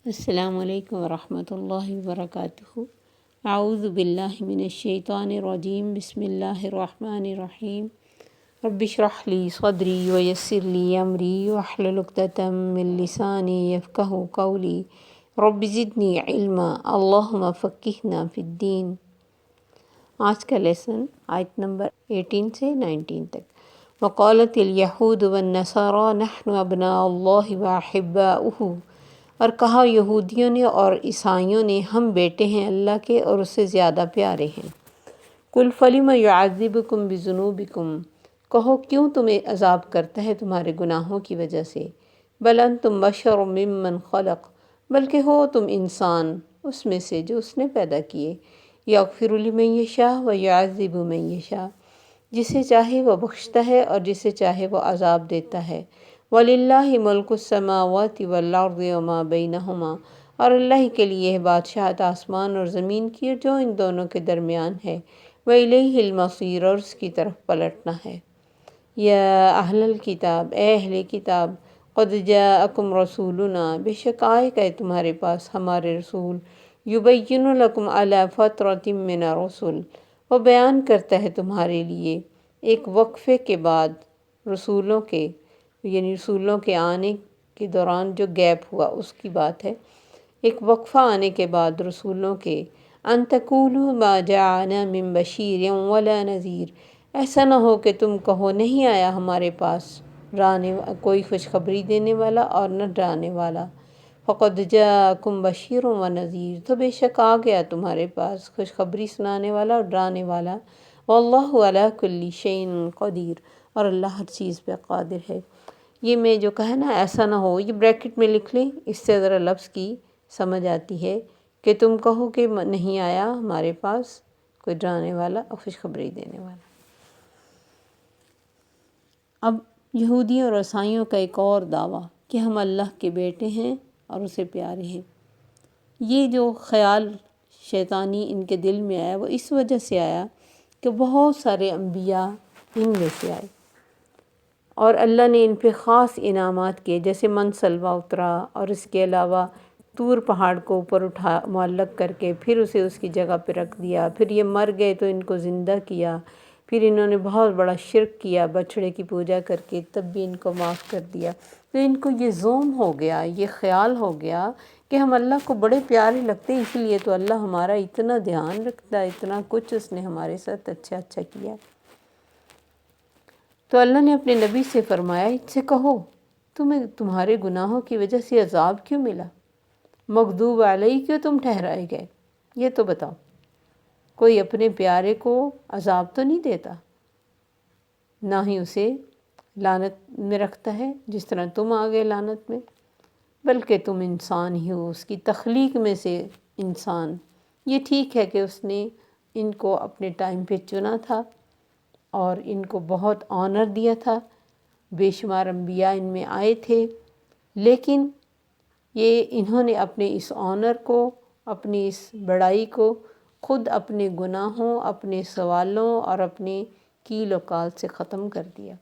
السلام علیکم ورحمۃ اللہ وبرکاتہ۔ اعوذ باللہ من الشیطان الرجیم، بسم اللہ الرحمن الرحیم۔ رب اشرح لی صدری ویسر لی امری واحلل عقدۃ من لسانی یفقہوا قولی، رب زدنی علما اللہم فقہنا فی الدین۔ آج کا لیسن آیت نمبر 18 سے 19 تک۔ وقالت الیہود والنصارى نحن ابناء اللہ واحباؤہ، اور کہا یہودیوں نے اور عیسائیوں نے ہم بیٹے ہیں اللہ کے اور اس سے زیادہ پیارے ہیں۔ قل فلم یعذبکم بذنوبکم، کہو کیوں تمہیں عذاب کرتا ہے تمہارے گناہوں کی وجہ سے۔ بل انتم بشر ممن خلق، بلکہ ہو تم انسان اس میں سے جو اس نے پیدا کیے۔ یغفر لمن یشاء ویعذب من یشاء، جسے چاہے وہ بخشتا ہے اور جسے چاہے وہ عذاب دیتا ہے۔ وَلِلَّهِ مُلْكُ السَّمَاوَاتِ وَالْأَرْضِ وَمَا بَيْنَهُمَا، اور اللہ کے لیے ہے بادشاہت آسمان اور زمین کی اور جو ان دونوں کے درمیان ہے۔ وَإِلَيْهِ الْمَصِيرُ، اور اس کی طرف پلٹنا ہے۔ یا اہل الکتاب، اے اہل کتاب، قد جاءکم رسولنا، بے شک آئے گئے تمہارے پاس ہمارے رسول، یبین لکم علی فترۃ من الرسل، وہ بیان کرتا ہے تمہارے لیے ایک وقفے کے بعد رسولوں کے، یعنی رسولوں کے آنے کے دوران جو گیپ ہوا اس کی بات ہے، ایک وقفہ آنے کے بعد رسولوں کے، ان تقولوا ما جاءنا من بشیر ولا نذیر، ایسا نہ ہو کہ تم کہو نہیں آیا ہمارے پاس کوئی خوشخبری دینے والا اور نہ ڈرانے والا۔ فقد جاءکم بشیر و نذیر، تو بے شک آ گیا تمہارے پاس خوشخبری سنانے والا اور ڈرانے والا۔ واللہ علی کل شیء قدیر، اور اللہ ہر چیز پہ قادر ہے۔ یہ میں جو کہا نا ایسا نہ ہو، یہ بریکٹ میں لکھ لیں، اس سے ذرا لفظ کی سمجھ آتی ہے کہ تم کہو کہ نہیں آیا ہمارے پاس کوئی ڈرانے والا اور خوشخبری دینے والا۔ اب یہودیوں اور عیسائیوں کا ایک اور دعویٰ کہ ہم اللہ کے بیٹے ہیں اور اسے پیارے ہیں، یہ جو خیال شیطانی ان کے دل میں آیا وہ اس وجہ سے آیا کہ بہت سارے انبیاء ان میں سے آئے اور اللہ نے ان پہ خاص انعامات کیے، جیسے سلوہ اترا اور اس کے علاوہ طور پہاڑ کو اوپر معلق کر کے پھر اسے اس کی جگہ پہ رکھ دیا، پھر یہ مر گئے تو ان کو زندہ کیا، پھر انہوں نے بہت بڑا شرک کیا بچھڑے کی پوجا کر کے، تب بھی ان کو معاف کر دیا۔ تو ان کو یہ زوم ہو گیا، یہ خیال ہو گیا کہ ہم اللہ کو بڑے پیارے لگتے ہیں، اس لیے تو اللہ ہمارا اتنا دھیان رکھتا ہے، اتنا کچھ اس نے ہمارے ساتھ اچھا کیا۔ تو اللہ نے اپنے نبی سے فرمایا، ان سے کہو تمہیں تمہارے گناہوں کی وجہ سے عذاب کیوں ملا، مغضوب علیہ کیوں تم ٹھہرائے گئے، یہ تو بتاؤ۔ کوئی اپنے پیارے کو عذاب تو نہیں دیتا، نہ ہی اسے لعنت میں رکھتا ہے جس طرح تم آ گئے لعنت میں، بلکہ تم انسان ہی ہو، اس کی تخلیق میں سے انسان۔ یہ ٹھیک ہے کہ اس نے ان کو اپنے ٹائم پہ چنا تھا اور ان کو بہت آنر دیا تھا، بے شمار انبیاء ان میں آئے تھے، لیکن یہ انہوں نے اپنے اس آنر کو، اپنی اس بڑائی کو خود اپنے گناہوں، اپنے سوالوں اور اپنے کیل و کال سے ختم کر دیا۔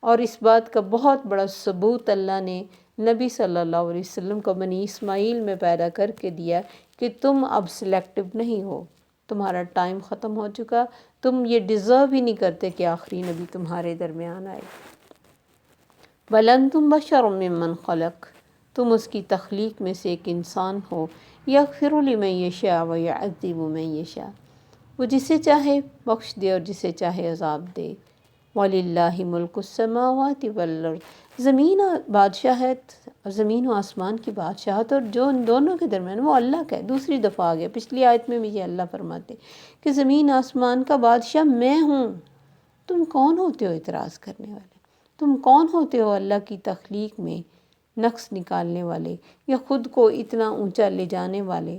اور اس بات کا بہت بڑا ثبوت اللہ نے نبی صلی اللہ علیہ وسلم کو بنی اسماعیل میں پیدا کر کے دیا کہ تم اب سلیکٹو نہیں ہو، تمہارا ٹائم ختم ہو چکا، تم یہ ڈیزرو ہی نہیں کرتے کہ آخری نبی تمہارے درمیان آئے۔ بل انتم بشر ممن خلق، تم اس کی تخلیق میں سے ایک انسان ہو۔ یغفر لمن یشاء ویعذب من یشاء، وہ جسے چاہے بخش دے اور جسے چاہے عذاب دے۔ وَلِلَّهِ مُلْكُ السَّمَاوَاتِ وَالْأَرْضِ، زمین بادشاہت، زمین و آسمان کی بادشاہت اور جو ان دونوں کے درمیان وہ اللہ کا ہے۔ دوسری دفعہ آ گیا، پچھلی آیت میں بھی یہ اللہ فرماتے کہ زمین آسمان کا بادشاہ میں ہوں، تم کون ہوتے ہو اعتراض کرنے والے، تم کون ہوتے ہو اللہ کی تخلیق میں نقص نکالنے والے یا خود کو اتنا اونچا لے جانے والے۔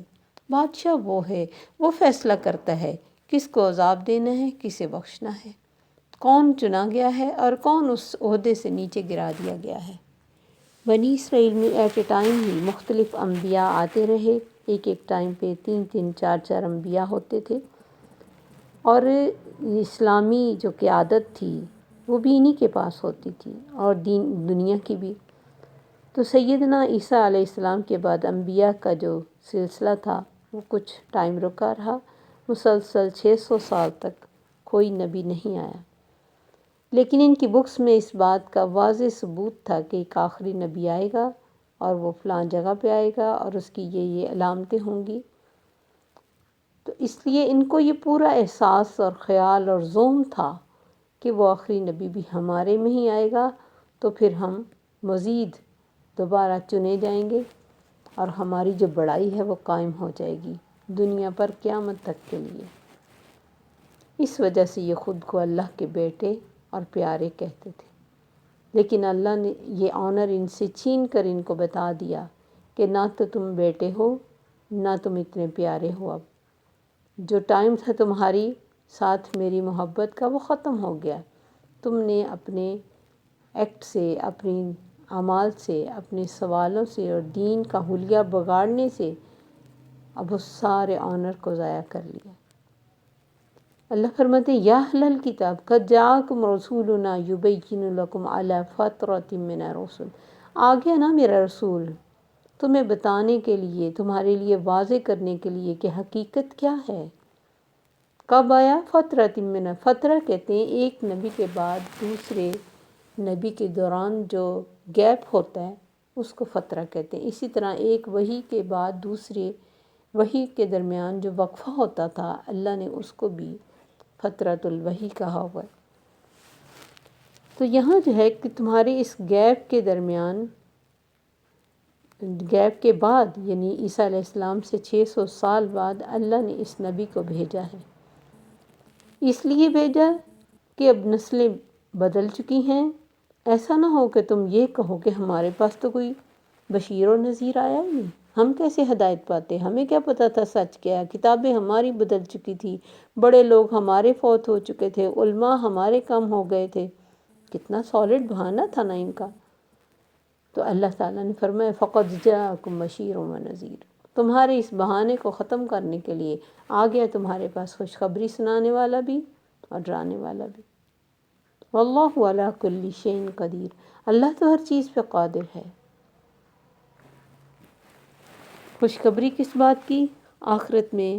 بادشاہ وہ ہے، وہ فیصلہ کرتا ہے کس کو عذاب دینا ہے، کسے بخشنا ہے، کون چنا گیا ہے اور کون اس عہدے سے نیچے گرا دیا گیا ہے۔ بنی اسرائیل میں ایٹ اے ٹائم ہی مختلف انبیاء آتے رہے، ایک ٹائم پہ 3 4 انبیاء ہوتے تھے، اور اسلامی جو قیادت تھی وہ بھی انہی کے پاس ہوتی تھی اور دنیا کی بھی۔ تو سیدنا عیسیٰ علیہ السلام کے بعد انبیاء کا جو سلسلہ تھا وہ کچھ ٹائم رکا رہا، مسلسل 600 سال تک کوئی نبی نہیں آیا، لیکن ان کی بکس میں اس بات کا واضح ثبوت تھا کہ ایک آخری نبی آئے گا اور وہ فلاں جگہ پہ آئے گا اور اس کی یہ علامتیں ہوں گی۔ تو اس لیے ان کو یہ پورا احساس اور خیال اور ذہن تھا کہ وہ آخری نبی بھی ہمارے میں ہی آئے گا، تو پھر ہم مزید دوبارہ چنے جائیں گے اور ہماری جو بڑائی ہے وہ قائم ہو جائے گی دنیا پر قیامت تک کے لیے۔ اس وجہ سے یہ خود کو اللہ کے بیٹے اور پیارے کہتے تھے، لیکن اللہ نے یہ آنر ان سے چھین کر ان کو بتا دیا کہ نہ تو تم بیٹے ہو، نہ تم اتنے پیارے ہو۔ اب جو ٹائم تھا تمہاری ساتھ میری محبت کا وہ ختم ہو گیا۔ تم نے اپنے ایکٹ سے، اپنی اعمال سے، اپنے سوالوں سے اور دین کا حلیہ بگاڑنے سے اب اس سارے آنر کو ضائع کر لیا۔ اللہ فرماتے ہیں یا اہل الکتاب قد جاءکم رسولنا یبین لکم علی فترۃ من الرسل، آ گیا نا میرا رسول تمہیں بتانے کے لیے، تمہارے لیے واضح کرنے کے لیے کہ حقیقت کیا ہے۔ کب آیا؟ فترۃ من، فترہ کہتے ہیں ایک نبی کے بعد دوسرے نبی کے دوران جو گیپ ہوتا ہے اس کو فترہ کہتے ہیں۔ اسی طرح ایک وحی کے بعد دوسرے وحی کے درمیان جو وقفہ ہوتا تھا اللہ نے اس کو بھی فترۃ الوحی کہا ہوا ہے۔ تو یہاں جو ہے کہ تمہارے اس گیپ کے درمیان، گیپ کے بعد یعنی عیسیٰ علیہ السلام سے 600 سال بعد اللہ نے اس نبی کو بھیجا ہے۔ اس لیے بھیجا کہ اب نسلیں بدل چکی ہیں، ایسا نہ ہو کہ تم یہ کہو کہ ہمارے پاس تو کوئی بشیر و نذیر آیا ہی نہیں، ہم کیسے ہدایت پاتے، ہمیں کیا پتہ تھا سچ کیا، کتابیں ہماری بدل چکی تھی، بڑے لوگ ہمارے فوت ہو چکے تھے، علماء ہمارے کم ہو گئے تھے۔ کتنا سالڈ بہانہ تھا نا ان کا۔ تو اللہ تعالیٰ نے فرمایا فقد جاءکم بشیر و نذیر، تمہارے اس بہانے کو ختم کرنے کے لیے آ گیا تمہارے پاس خوشخبری سنانے والا بھی اور ڈرانے والا بھی۔ واللہ علی کل شیء قدیر، اللہ تو ہر چیز پہ قادر ہے۔ خوشخبری کس بات کی؟ آخرت میں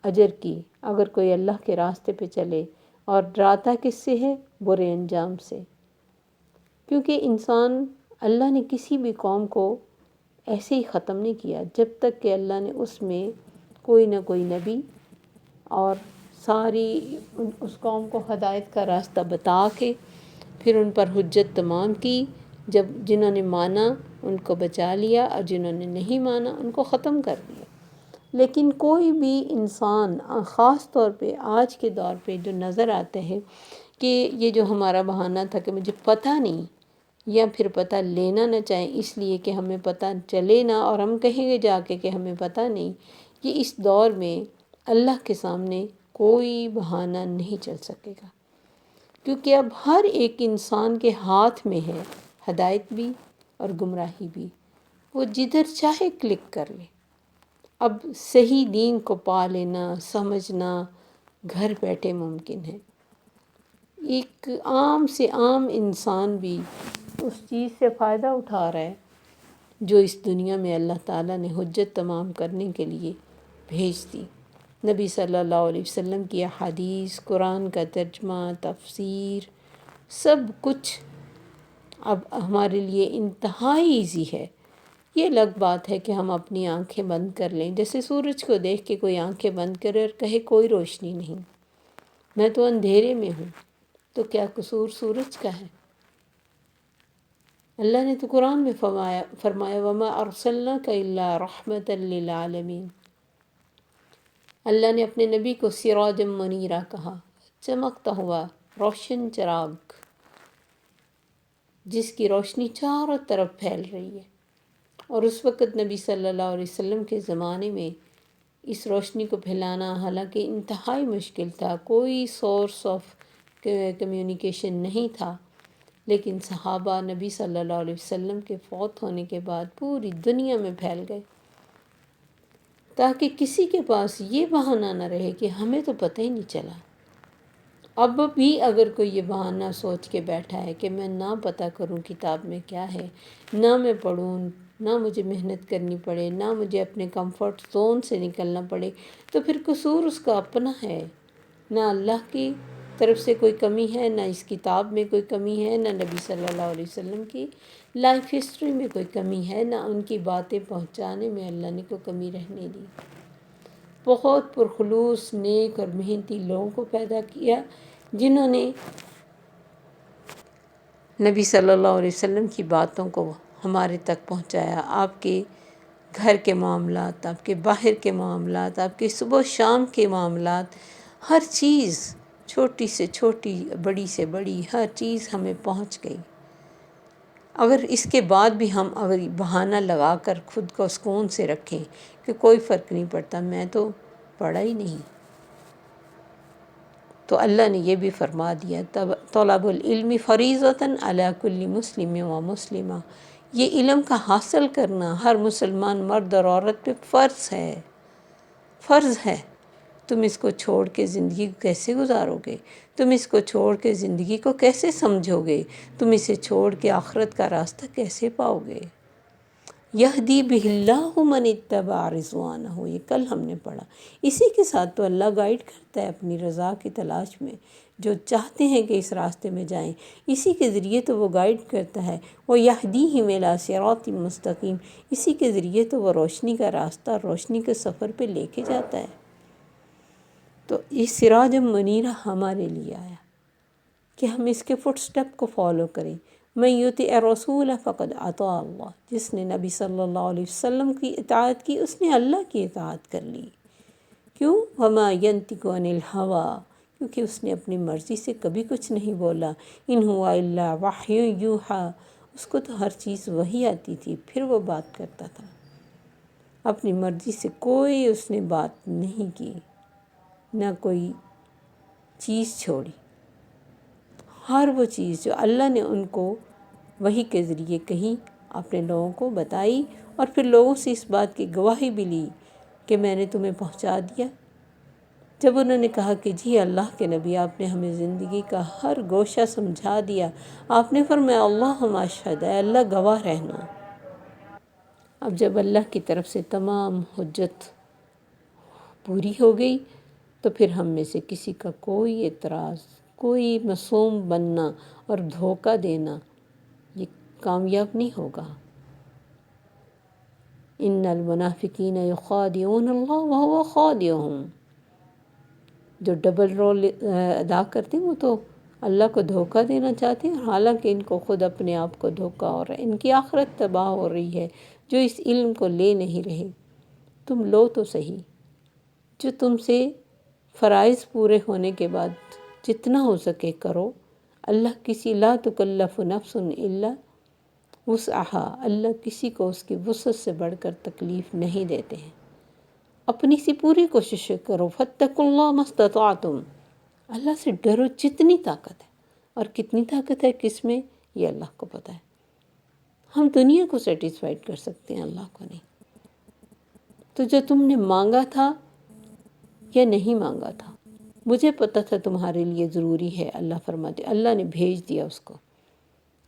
اجر کی، اگر کوئی اللہ کے راستے پہ چلے، اور ڈراتا کس سے ہے؟ برے انجام سے۔ کیونکہ انسان، اللہ نے کسی بھی قوم کو ایسے ہی ختم نہیں کیا جب تک کہ اللہ نے اس میں کوئی نہ کوئی نبی اور ساری اس قوم کو ہدایت کا راستہ بتا کے پھر ان پر حجت تمام کی۔ جب جنہوں نے مانا ان کو بچا لیا اور جنہوں نے نہیں مانا ان کو ختم کر دیا۔ لیکن کوئی بھی انسان، خاص طور پہ آج کے دور پہ جو نظر آتا ہے کہ یہ جو ہمارا بہانہ تھا کہ مجھے پتہ نہیں، یا پھر پتہ لینا نہ چاہیں اس لیے کہ ہمیں پتہ چلے نہ اور ہم کہیں گے جا کے کہ ہمیں پتہ نہیں، یہ اس دور میں اللہ کے سامنے کوئی بہانہ نہیں چل سکے گا، کیونکہ اب ہر ایک انسان کے ہاتھ میں ہے ہدایت بھی اور گمراہی بھی، وہ جدھر چاہے کلک کر لے۔ اب صحیح دین کو پا لینا، سمجھنا گھر بیٹھے ممکن ہے۔ ایک عام سے عام انسان بھی اس چیز سے فائدہ اٹھا رہا ہے جو اس دنیا میں اللہ تعالیٰ نے حجت تمام کرنے کے لیے بھیج دی۔ نبی صلی اللہ علیہ وسلم کی احادیث، قرآن کا ترجمہ، تفسیر، سب کچھ اب ہمارے لیے انتہائی ایزی ہے۔ یہ الگ بات ہے کہ ہم اپنی آنکھیں بند کر لیں، جیسے سورج کو دیکھ کے کوئی آنکھیں بند کرے اور کہے کوئی روشنی نہیں، میں تو اندھیرے میں ہوں، تو کیا قصور سورج کا ہے؟ اللہ نے تو قرآن میں فرمایا وَمَا أَرْسَلْنَاكَ إِلَّا رَحْمَةً لِّلْعَالَمِينَ۔ اللہ نے اپنے نبی کو سراجا منیرا کہا، چمکتا ہوا روشن چراغ جس کی روشنی چاروں طرف پھیل رہی ہے۔ اور اس وقت نبی صلی اللہ علیہ وسلم کے زمانے میں اس روشنی کو پھیلانا حالانکہ انتہائی مشکل تھا، کوئی سورس آف کمیونیکیشن نہیں تھا، لیکن صحابہ نبی صلی اللہ علیہ وسلم کے فوت ہونے کے بعد پوری دنیا میں پھیل گئے، تاکہ کسی کے پاس یہ بہانہ نہ رہے کہ ہمیں تو پتہ ہی نہیں چلا۔ اب بھی اگر کوئی یہ بہانہ سوچ کے بیٹھا ہے کہ میں نہ پتہ کروں کتاب میں کیا ہے، نہ میں پڑھوں، نہ مجھے محنت کرنی پڑے، نہ مجھے اپنے کمفرٹ زون سے نکلنا پڑے، تو پھر قصور اس کا اپنا ہے۔ نہ اللہ کی طرف سے کوئی کمی ہے، نہ اس کتاب میں کوئی کمی ہے، نہ نبی صلی اللہ علیہ وسلم کی لائف ہسٹری میں کوئی کمی ہے، نہ ان کی باتیں پہنچانے میں اللہ نے کوئی کمی رہنے دی۔ بہت پرخلوص، نیک اور محنتی لوگوں کو پیدا کیا جنہوں نے نبی صلی اللہ علیہ وسلم کی باتوں کو ہمارے تک پہنچایا۔ آپ کے گھر کے معاملات، آپ کے باہر کے معاملات، آپ کے صبح و شام کے معاملات، ہر چیز چھوٹی سے چھوٹی، بڑی سے بڑی، ہر چیز ہمیں پہنچ گئی۔ اگر اس کے بعد بھی ہم اگر بہانہ لگا کر خود کو سکون سے رکھیں کہ کوئی فرق نہیں پڑتا، میں تو پڑھا ہی نہیں، تو اللہ نے یہ بھی فرما دیا، طلب العلم فریضۃ علی کل مسلم و مسلمہ، یہ علم کا حاصل کرنا ہر مسلمان مرد اور عورت پہ فرض ہے۔ تم اس کو چھوڑ کے زندگی کو کیسے گزارو گے؟ تم اس کو چھوڑ کے زندگی کو کیسے سمجھو گے؟ تم اسے چھوڑ کے آخرت کا راستہ کیسے پاؤ گے؟ یہدی بہ اللہ من اتبع رضوانہ، یہ کل ہم نے پڑھا۔ اسی کے ساتھ تو اللہ گائیڈ کرتا ہے اپنی رضا کی تلاش میں، جو چاہتے ہیں کہ اس راستے میں جائیں، اسی کے ذریعے تو وہ گائیڈ کرتا ہے۔ وَيَهْدِيهِمْ إِلَىٰ صِرَاطٍ مُسْتَقِيمٍ، اسی کے ذریعے تو وہ روشنی کا راستہ، روشنی کے سفر پہ لے کے جاتا ہے۔ تو یہ سراج منیرہ ہمارے لیے آیا کہ ہم اس کے فٹ سٹیپ کو فالو کریں۔ من یطع الرسول فقد اطاع اللہ، جس نے نبی صلی اللہ علیہ وسلم کی اطاعت کی، اس نے اللہ کی اطاعت کر لی۔ کیوں؟ وما ینطق عن الہویٰ، کیونکہ اس نے اپنی مرضی سے کبھی کچھ نہیں بولا۔ ان هو الا وحی یوحیٰ، اس کو تو ہر چیز وحی آتی تھی، پھر وہ بات کرتا تھا۔ اپنی مرضی سے کوئی اس نے بات نہیں کی، نہ کوئی چیز چھوڑی۔ ہر وہ چیز جو اللہ نے ان کو وحی کے ذریعے کہی، اپنے لوگوں کو بتائی، اور پھر لوگوں سے اس بات کی گواہی بھی لی کہ میں نے تمہیں پہنچا دیا۔ جب انہوں نے کہا کہ جی اللہ کے نبی، آپ نے ہمیں زندگی کا ہر گوشہ سمجھا دیا، آپ نے فرمایا اللہم اشہد، اے اللہ گواہ رہنا۔ اب جب اللہ کی طرف سے تمام حجت پوری ہو گئی، تو پھر ہم میں سے کسی کا کوئی اعتراض، کوئی معصوم بننا اور دھوکہ دینا یہ کامیاب نہیں ہوگا۔ ان المنافقین یخادعون اللہ وہو خادعہم، جو ڈبل رول ادا کرتے ہیں وہ تو اللہ کو دھوکہ دینا چاہتے ہیں، حالانکہ ان کو خود اپنے آپ کو دھوکہ ہو رہا ہے، ان کی آخرت تباہ ہو رہی ہے جو اس علم کو لے نہیں رہے۔ تم لو تو صحیح، جو تم سے فرائض پورے ہونے کے بعد جتنا ہو سکے کرو۔ اللہ کسی لا تکلف نفس الا وسعها، اللہ کسی کو اس کی وسعت سے بڑھ کر تکلیف نہیں دیتے ہیں۔ اپنی سی پوری کوشش کرو، فاتقوا اللہ ما استطعتم، اللہ سے ڈرو جتنی طاقت ہے، اور کتنی طاقت ہے کس میں یہ اللہ کو پتہ ہے۔ ہم دنیا کو سیٹسفائیڈ کر سکتے ہیں، اللہ کو نہیں۔ تو جو تم نے مانگا تھا یا نہیں مانگا تھا، مجھے پتہ تھا تمہارے لیے ضروری ہے، اللہ فرماتے، اللہ نے بھیج دیا اس کو۔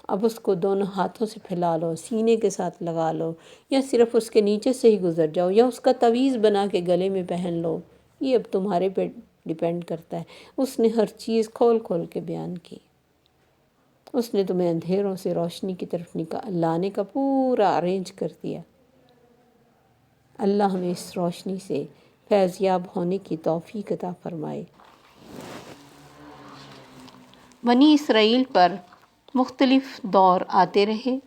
اب اس کو دونوں ہاتھوں سے پھیلا لو، سینے کے ساتھ لگا لو، یا صرف اس کے نیچے سے ہی گزر جاؤ، یا اس کا تعویذ بنا کے گلے میں پہن لو، یہ اب تمہارے پہ ڈیپینڈ کرتا ہے۔ اس نے ہر چیز کھول کھول کے بیان کی۔ اس نے تمہیں اندھیروں سے روشنی کی طرف لانے کا پورا ارینج کر دیا۔ اللہ ہمیں اس روشنی سے فیض یاب ہونے کی توفیق عطا فرمائے۔ بنی اسرائیل پر مختلف دور آتے رہے،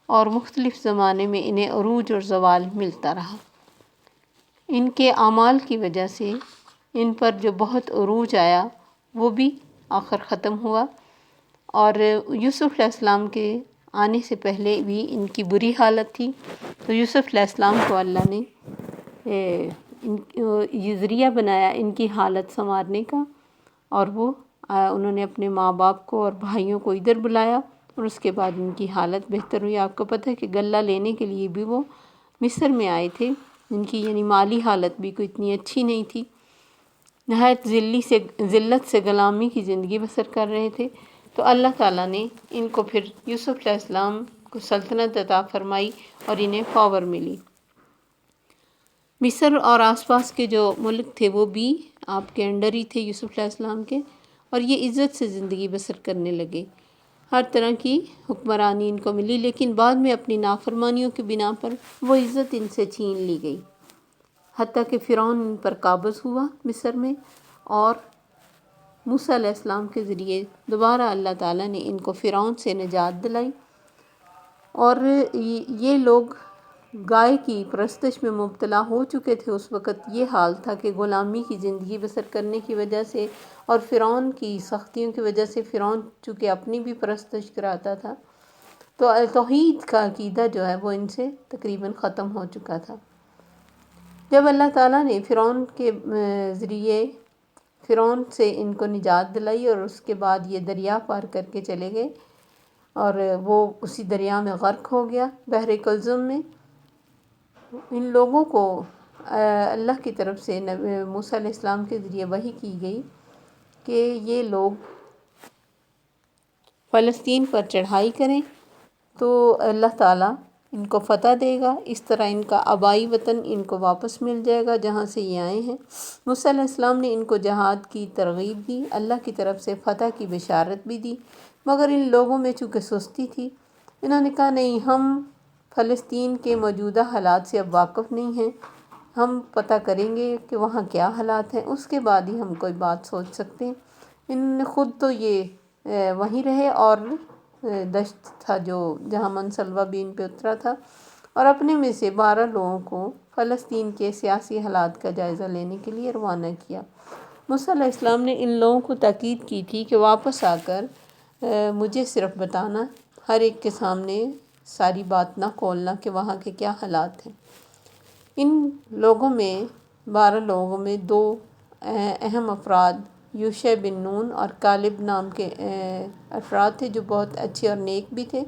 اور مختلف زمانے میں انہیں عروج اور زوال ملتا رہا۔ ان کے اعمال کی وجہ سے ان پر جو بہت عروج آیا وہ بھی آخر ختم ہوا، اور یوسف علیہ السلام کے آنے سے پہلے بھی ان کی بری حالت تھی، تو یوسف علیہ السلام کو اللہ نے یہ ذریعہ بنایا ان کی حالت سنوارنے کا، اور وہ انہوں نے اپنے ماں باپ کو اور بھائیوں کو ادھر بلایا، اور اس کے بعد ان کی حالت بہتر ہوئی۔ آپ کو پتہ ہے کہ غلہ لینے کے لیے بھی وہ مصر میں آئے تھے، ان کی یعنی مالی حالت بھی کوئی اتنی اچھی نہیں تھی، نہایت ذلت سے غلامی کی زندگی بسر کر رہے تھے، تو اللہ تعالیٰ نے ان کو پھر یوسف علیہ السلام کو سلطنت عطا فرمائی اور انہیں پاور ملی۔ مصر اور آس پاس کے جو ملک تھے وہ بھی آپ کے انڈر ہی تھے یوسف علیہ السلام کے، اور یہ عزت سے زندگی بسر کرنے لگے۔ ہر طرح کی حکمرانی ان کو ملی، لیکن بعد میں اپنی نافرمانیوں کی بنا پر وہ عزت ان سے چھین لی گئی، حتیٰ کہ فرعون ان پر قابض ہوا مصر میں، اور موسیٰ علیہ السلام کے ذریعے دوبارہ اللہ تعالیٰ نے ان کو فرعون سے نجات دلائی۔ اور یہ لوگ گائے کی پرستش میں مبتلا ہو چکے تھے۔ اس وقت یہ حال تھا کہ غلامی کی زندگی بسر کرنے کی وجہ سے اور فرعون کی سختیوں کی وجہ سے، فرعون چونکہ اپنی بھی پرستش کراتا تھا، تو توحید کا عقیدہ جو ہے وہ ان سے تقریباً ختم ہو چکا تھا۔ جب اللہ تعالیٰ نے فرعون کے ذریعے فرعون سے ان کو نجات دلائی، اور اس کے بعد یہ دریا پار کر کے چلے گئے اور وہ اسی دریا میں غرق ہو گیا، بحر کلزم میں، ان لوگوں کو اللہ کی طرف سے موسیٰ علیہ السلام کے ذریعے وحی کی گئی کہ یہ لوگ فلسطین پر چڑھائی کریں تو اللہ تعالیٰ ان کو فتح دے گا، اس طرح ان کا آبائی وطن ان کو واپس مل جائے گا جہاں سے یہ آئے ہیں۔ موسیٰ علیہ السلام نے ان کو جہاد کی ترغیب دی، اللہ کی طرف سے فتح کی بشارت بھی دی، مگر ان لوگوں میں چونکہ سستی تھی، انہوں نے کہا نہیں، ہم فلسطین کے موجودہ حالات سے اب واقف نہیں ہیں، ہم پتہ کریں گے کہ وہاں کیا حالات ہیں، اس کے بعد ہی ہم کوئی بات سوچ سکتے ہیں۔ انہوں نے خود تو یہ وہیں رہے، اور دشت تھا جو جہاں منسلوہ بھی ان پہ اترا تھا، اور اپنے میں سے 12 لوگوں کو فلسطین کے سیاسی حالات کا جائزہ لینے کے لیے روانہ کیا۔ موسیٰ علیہ السلام نے ان لوگوں کو تاکید کی تھی کہ واپس آ کر مجھے صرف بتانا، ہر ایک کے سامنے ساری بات نہ کھولنا کہ وہاں کے کیا حالات ہیں۔ ان لوگوں میں 12 لوگوں میں 2 اہم افراد یوشع بن نون اور کالب نام کے افراد تھے جو بہت اچھے اور نیک بھی تھے۔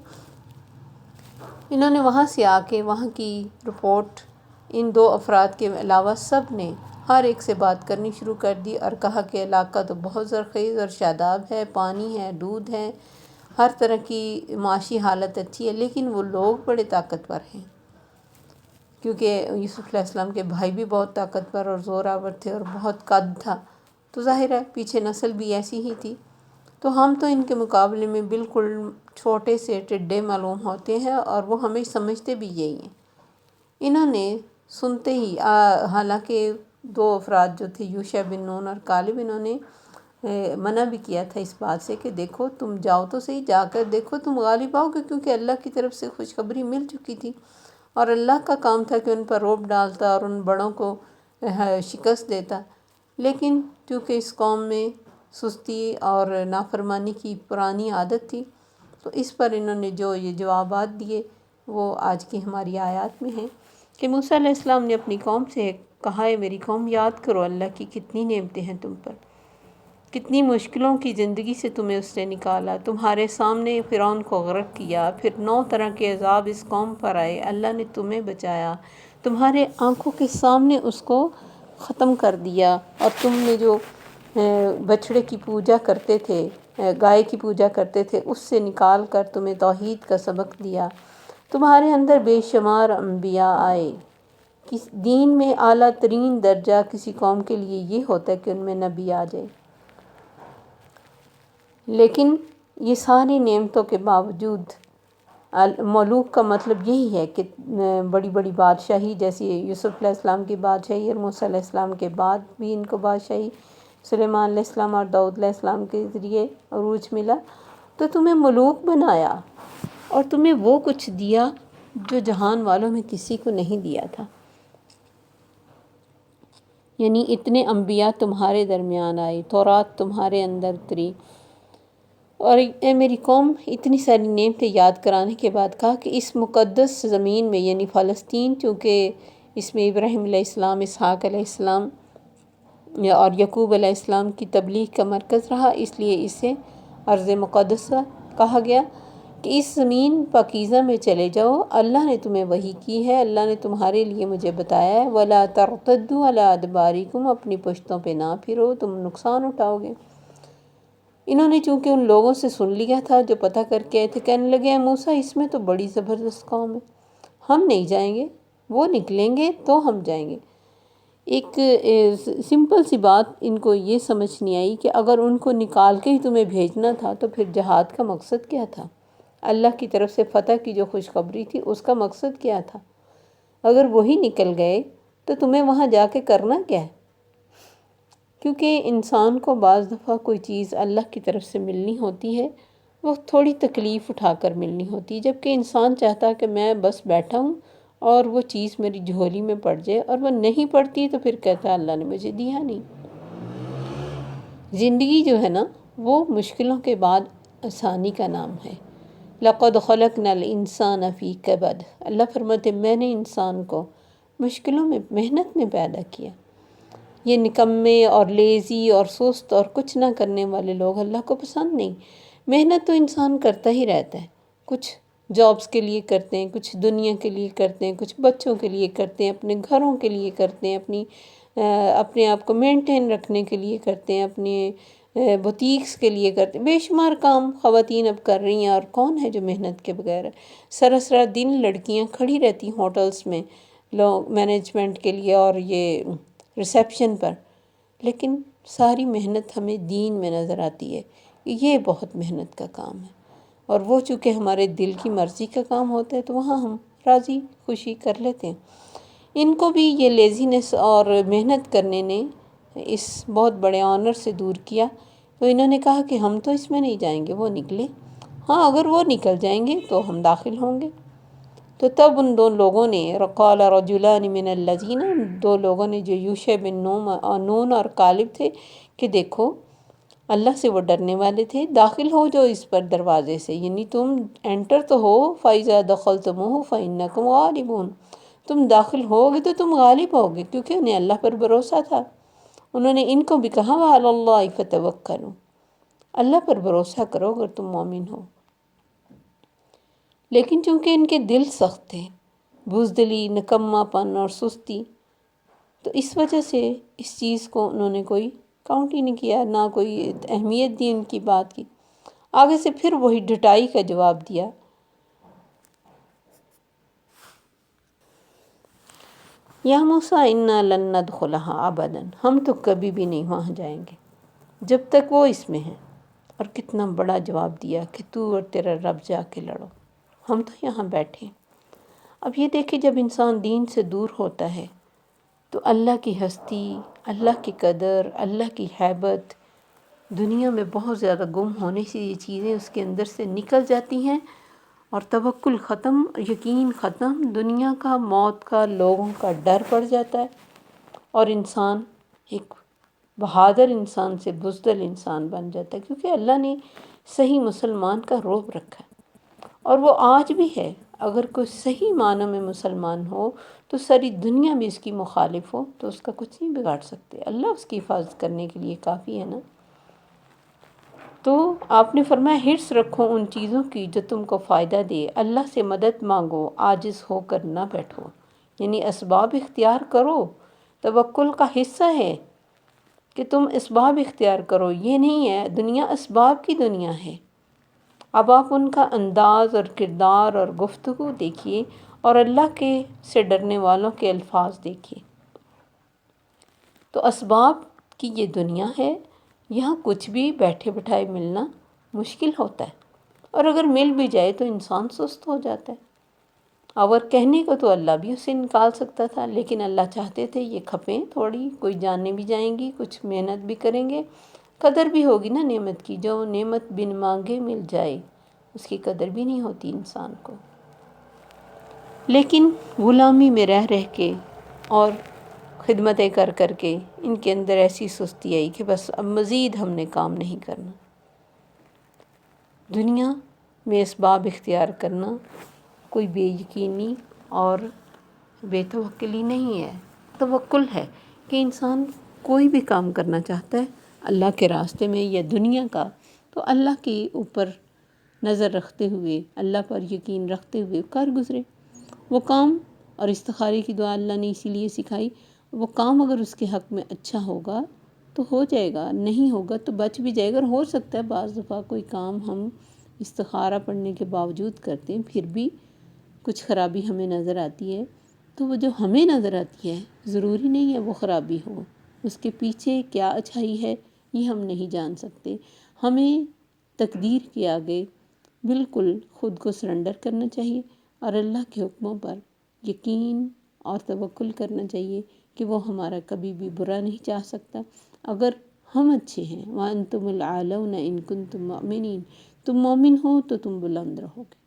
انہوں نے وہاں سے آ کے وہاں کی رپورٹ ان 2 افراد کے علاوہ سب نے ہر ایک سے بات کرنی شروع کر دی، اور کہا کہ علاقہ تو بہت زرخیز اور شاداب ہے، پانی ہے، دودھ ہے، ہر طرح کی معاشی حالت اچھی ہے، لیکن وہ لوگ بڑے طاقتور ہیں، کیونکہ یوسف علیہ السلام کے بھائی بھی بہت طاقتور اور زور آور تھے اور بہت قد تھا، تو ظاہر ہے پیچھے نسل بھی ایسی ہی تھی، تو ہم تو ان کے مقابلے میں بالکل چھوٹے سے ٹڈے معلوم ہوتے ہیں، اور وہ ہمیں سمجھتے بھی یہی ہیں۔ انہوں نے سنتے ہی حالانکہ 2 افراد جو تھے یوشع بن نون اور کالب، انہوں نے منع بھی کیا تھا اس بات سے کہ دیکھو تم جاؤ تو صحیح، جا کر دیکھو تم غالب آؤ گے، کیونکہ اللہ کی طرف سے خوشخبری مل چکی تھی، اور اللہ کا کام تھا کہ ان پر رعب ڈالتا اور ان بڑوں کو شکست دیتا۔ لیکن چونکہ اس قوم میں سستی اور نافرمانی کی پرانی عادت تھی، تو اس پر انہوں نے جو یہ جوابات دیے وہ آج کی ہماری آیات میں ہیں کہ موسیٰ علیہ السلام نے اپنی قوم سے کہا ہے میری قوم، یاد کرو اللہ کی کتنی نعمتیں ہیں تم پر، کتنی مشکلوں کی زندگی سے تمہیں اس نے نکالا، تمہارے سامنے فرعون کو غرق کیا، پھر 9 طرح کے عذاب اس قوم پر آئے، اللہ نے تمہیں بچایا، تمہارے آنکھوں کے سامنے اس کو ختم کر دیا، اور تم نے جو بچڑے کی پوجا کرتے تھے، گائے کی پوجا کرتے تھے، اس سے نکال کر تمہیں توحید کا سبق دیا، تمہارے اندر بے شمار انبیاء آئے۔ دین میں اعلیٰ ترین درجہ کسی قوم کے لیے یہ ہوتا ہے کہ ان میں نبی آ جائے، لیکن یہ ساری نعمتوں کے باوجود ملوک کا مطلب یہی ہے کہ بڑی بڑی بادشاہی، جیسے یوسف علیہ السلام کی بادشاہی اور موسیٰ علیہ السلام کے بعد بھی ان کو بادشاہی سلیمان علیہ السلام اور داؤد علیہ السلام کے ذریعے عروج ملا، تو تمہیں ملوک بنایا اور تمہیں وہ کچھ دیا جو جہان والوں میں کسی کو نہیں دیا تھا، یعنی اتنے انبیاء تمہارے درمیان آئے، تورات تمہارے اندر اتری، اور اے میری قوم، اتنی ساری نعمتیں یاد کرانے کے بعد کہا کہ اس مقدس زمین میں یعنی فلسطین، چونکہ اس میں ابراہیم علیہ السلام، اسحاق علیہ السلام اور یعقوب علیہ السلام کی تبلیغ کا مرکز رہا، اس لیے اسے ارض مقدسہ کہا گیا، کہ اس زمین پاکیزہ میں چلے جاؤ، اللہ نے تمہیں وحی کی ہے، اللہ نے تمہارے لیے مجھے بتایا ہے، وَلَا تَرْتَدُّوا عَلَىٰ أَدْبَارِكُمْ، اپنی پشتوں پہ نہ پھرو، تم نقصان اٹھاؤ گے۔ انہوں نے چونکہ ان لوگوں سے سن لیا تھا جو پتہ کر کے آئے تھے، کہنے لگے اے موسیٰ اس میں تو بڑی زبردست قوم ہے، ہم نہیں جائیں گے، وہ نکلیں گے تو ہم جائیں گے۔ ایک سمپل سی بات ان کو یہ سمجھ نہیں آئی کہ اگر ان کو نکال کے ہی تمہیں بھیجنا تھا تو پھر جہاد کا مقصد کیا تھا؟ اللہ کی طرف سے فتح کی جو خوشخبری تھی اس کا مقصد کیا تھا؟ اگر وہی نکل گئے تو تمہیں وہاں جا کے کرنا کیا ہے؟ کیونکہ انسان کو بعض دفعہ کوئی چیز اللہ کی طرف سے ملنی ہوتی ہے، وہ تھوڑی تکلیف اٹھا کر ملنی ہوتی ہے، جبکہ انسان چاہتا کہ میں بس بیٹھا ہوں اور وہ چیز میری جھولی میں پڑ جائے، اور وہ نہیں پڑتی تو پھر کہتا اللہ نے مجھے دیا نہیں۔ زندگی جو ہے نا وہ مشکلوں کے بعد آسانی کا نام ہے۔ لَقَدْ خَلَقْنَا الْإِنسَانَ فِي كَبَدٍ، اللہ فرماتے میں نے انسان کو مشکلوں میں، محنت میں پیدا کیا۔ یہ نکمے اور لیزی اور سست اور کچھ نہ کرنے والے لوگ اللہ کو پسند نہیں۔ محنت تو انسان کرتا ہی رہتا ہے، کچھ جابس کے لیے کرتے ہیں، کچھ دنیا کے لیے کرتے ہیں، کچھ بچوں کے لیے کرتے ہیں، اپنے گھروں کے لیے کرتے ہیں، اپنے آپ کو مینٹین رکھنے کے لیے کرتے ہیں، اپنے بوتیکس کے لیے کرتے ہیں، بے شمار کام خواتین اب کر رہی ہیں، اور کون ہے جو محنت کے بغیر ہے؟ سراسرا دن لڑکیاں کھڑی رہتی ہوٹلز میں لوگ مینجمنٹ کے لیے اور یہ ریسیپشن پر، لیکن ساری محنت ہمیں دین میں نظر آتی ہے کہ یہ بہت محنت کا کام ہے، اور وہ چونکہ ہمارے دل کی مرضی کا کام ہوتا ہے تو وہاں ہم راضی خوشی کر لیتے ہیں۔ ان کو بھی یہ لیزینس اور محنت کرنے نے اس بہت بڑے آنر سے دور کیا، تو انہوں نے کہا کہ ہم تو اس میں نہیں جائیں گے، وہ نکلے، ہاں اگر وہ نکل جائیں گے تو ہم داخل ہوں گے۔ تو تب ان دو لوگوں نے قال رجلان من الذین، دو لوگوں نے جو یوشع بن نون اور کالب تھے، کہ دیکھو اللہ سے وہ ڈرنے والے تھے، داخل ہو جو اس پر دروازے سے، یعنی تم انٹر تو ہو، فَإِذَا دَخَلْتُمُوهُ فَإِنَّكُمْ غَالِبُونَ، تم داخل ہوگے تو تم غالب ہوگے، کیونکہ انہیں اللہ پر بھروسہ تھا۔ انہوں نے ان کو بھی کہا وَعَلَى اللَّهِ فَتَوَكَّلُوا، اللہ پر بھروسہ کرو اگر تم مومن ہو۔ لیکن چونکہ ان کے دل سخت تھے، بزدلی، نکما پن اور سستی، تو اس وجہ سے اس چیز کو انہوں نے کوئی کاؤنٹ ہی نہیں کیا، نہ کوئی اہمیت دی ان کی بات کی۔ آگے سے پھر وہی ڈٹائی کا جواب دیا، یا موسیٰ انا لن ندخلها ابدا، ہم تو کبھی بھی نہیں وہاں جائیں گے جب تک وہ اس میں ہیں۔ اور کتنا بڑا جواب دیا کہ تو اور تیرا رب جا کے لڑو، ہم تو یہاں بیٹھے۔ اب یہ دیکھیں جب انسان دین سے دور ہوتا ہے تو اللہ کی ہستی، اللہ کی قدر، اللہ کی ہیبت دنیا میں بہت زیادہ گم ہونے سے یہ چیزیں اس کے اندر سے نکل جاتی ہیں، اور توکل ختم، یقین ختم، دنیا کا، موت کا، لوگوں کا ڈر پڑ جاتا ہے، اور انسان ایک بہادر انسان سے بزدل انسان بن جاتا ہے، کیونکہ اللہ نے صحیح مسلمان کا روب رکھا ہے، اور وہ آج بھی ہے۔ اگر کوئی صحیح معنوں میں مسلمان ہو تو ساری دنیا بھی اس کی مخالف ہو تو اس کا کچھ نہیں بگاڑ سکتے، اللہ اس کی حفاظت کرنے کے لیے کافی ہے نا۔ تو آپ نے فرمایا حرص رکھو ان چیزوں کی جو تم کو فائدہ دے، اللہ سے مدد مانگو، عاجز ہو کر نہ بیٹھو، یعنی اسباب اختیار کرو، توکل کا حصہ ہے کہ تم اسباب اختیار کرو، یہ نہیں ہے دنیا اسباب کی دنیا ہے۔ اب آپ ان کا انداز اور کردار اور گفتگو دیکھیے، اور اللہ کے سے ڈرنے والوں کے الفاظ دیکھیے۔ تو اسباب کی یہ دنیا ہے، یہاں کچھ بھی بیٹھے بٹھائے ملنا مشکل ہوتا ہے، اور اگر مل بھی جائے تو انسان سست ہو جاتا ہے۔ اور کہنے کو تو اللہ بھی اسے نکال سکتا تھا، لیکن اللہ چاہتے تھے یہ کھپیں تھوڑی، کوئی جانیں بھی جائیں گی، کچھ محنت بھی کریں گے، قدر بھی ہوگی نا نعمت کی، جو نعمت بن مانگے مل جائے اس کی قدر بھی نہیں ہوتی انسان کو۔ لیکن غلامی میں رہ کے اور خدمتیں کر کر کے ان کے اندر ایسی سستی آئی کہ بس اب مزید ہم نے کام نہیں کرنا۔ دنیا میں اسباب اختیار کرنا کوئی بے یقینی اور بے توکلی نہیں ہے، توکل ہے کہ انسان کوئی بھی کام کرنا چاہتا ہے اللہ کے راستے میں یا دنیا کا، تو اللہ کے اوپر نظر رکھتے ہوئے، اللہ پر یقین رکھتے ہوئے کر گزرے وہ کام۔ اور استخارے کی دعا اللہ نے اسی لیے سکھائی، وہ کام اگر اس کے حق میں اچھا ہوگا تو ہو جائے گا، نہیں ہوگا تو بچ بھی جائے گا۔ اور ہو سکتا ہے بعض دفعہ کوئی کام ہم استخارہ پڑھنے کے باوجود کرتے ہیں، پھر بھی کچھ خرابی ہمیں نظر آتی ہے، تو وہ جو ہمیں نظر آتی ہے ضروری نہیں ہے وہ خرابی ہو، اس کے پیچھے کیا اچھائی ہے یہ ہم نہیں جان سکتے۔ ہمیں تقدیر کے آگے بالکل خود کو سرنڈر کرنا چاہیے اور اللہ کے حکموں پر یقین اور توکل کرنا چاہیے کہ وہ ہمارا کبھی بھی برا نہیں چاہ سکتا۔ اگر ہم اچھے ہیں وَأَنْتُمُ الْأَعْلَوْنَ إِن كُنتُم مُؤْمِنِينَ، تم مومن ہو تو تم بلند رہو گے۔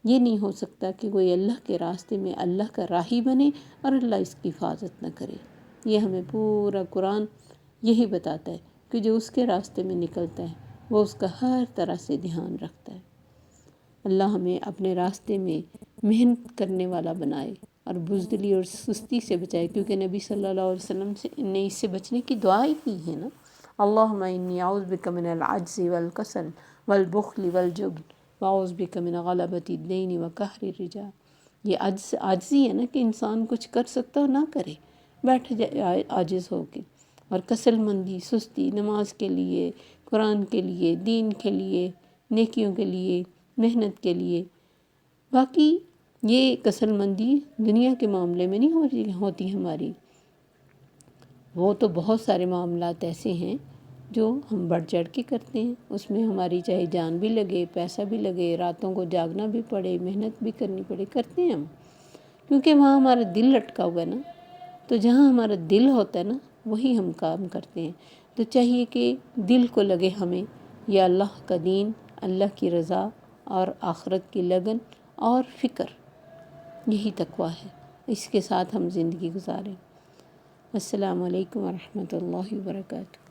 یہ نہیں ہو سکتا کہ کوئی اللہ کے راستے میں اللہ کا راہی بنے اور اللہ اس کی حفاظت نہ کرے۔ یہ ہمیں پورا قرآن یہی بتاتا ہے کہ جو اس کے راستے میں نکلتا ہے وہ اس کا ہر طرح سے دھیان رکھتا ہے۔ اللہ ہمیں اپنے راستے میں محنت کرنے والا بنائے اور بزدلی اور سستی سے بچائے، کیونکہ نبی صلی اللہ علیہ وسلم نے اس سے بچنے کی دعا ہی کی ہے نا، اللہم انی اعوذ بک من العجز والکسل والبخل والجبن واعوذ بک من غلبۃ الدین وقہر الرجال۔ یہ عاجزی ہے نا کہ انسان کچھ کر سکتا ہو نہ کرے، بیٹھ جائے عاجز ہو کے، اور کسل مندی، سستی، نماز کے لیے، قرآن کے لیے، دین کے لیے، نیکیوں کے لیے، محنت کے لیے۔ باقی یہ کسل مندی دنیا کے معاملے میں نہیں ہوتی ہماری، وہ تو بہت سارے معاملات ایسے ہیں جو ہم بڑھ چڑھ کے کرتے ہیں، اس میں ہماری چاہے جان بھی لگے، پیسہ بھی لگے، راتوں کو جاگنا بھی پڑے، محنت بھی کرنی پڑے، کرتے ہیں ہم، کیونکہ وہاں ہمارا دل لٹکا ہوا ہے نا، تو جہاں ہمارا دل ہوتا ہے نا وہی ہم کام کرتے ہیں۔ تو چاہیے کہ دل کو لگے ہمیں یا اللہ کا دین، اللہ کی رضا اور آخرت کی لگن اور فکر، یہی تقویٰ ہے، اس کے ساتھ ہم زندگی گزاریں۔ السلام علیکم ورحمۃ اللہ وبرکاتہ۔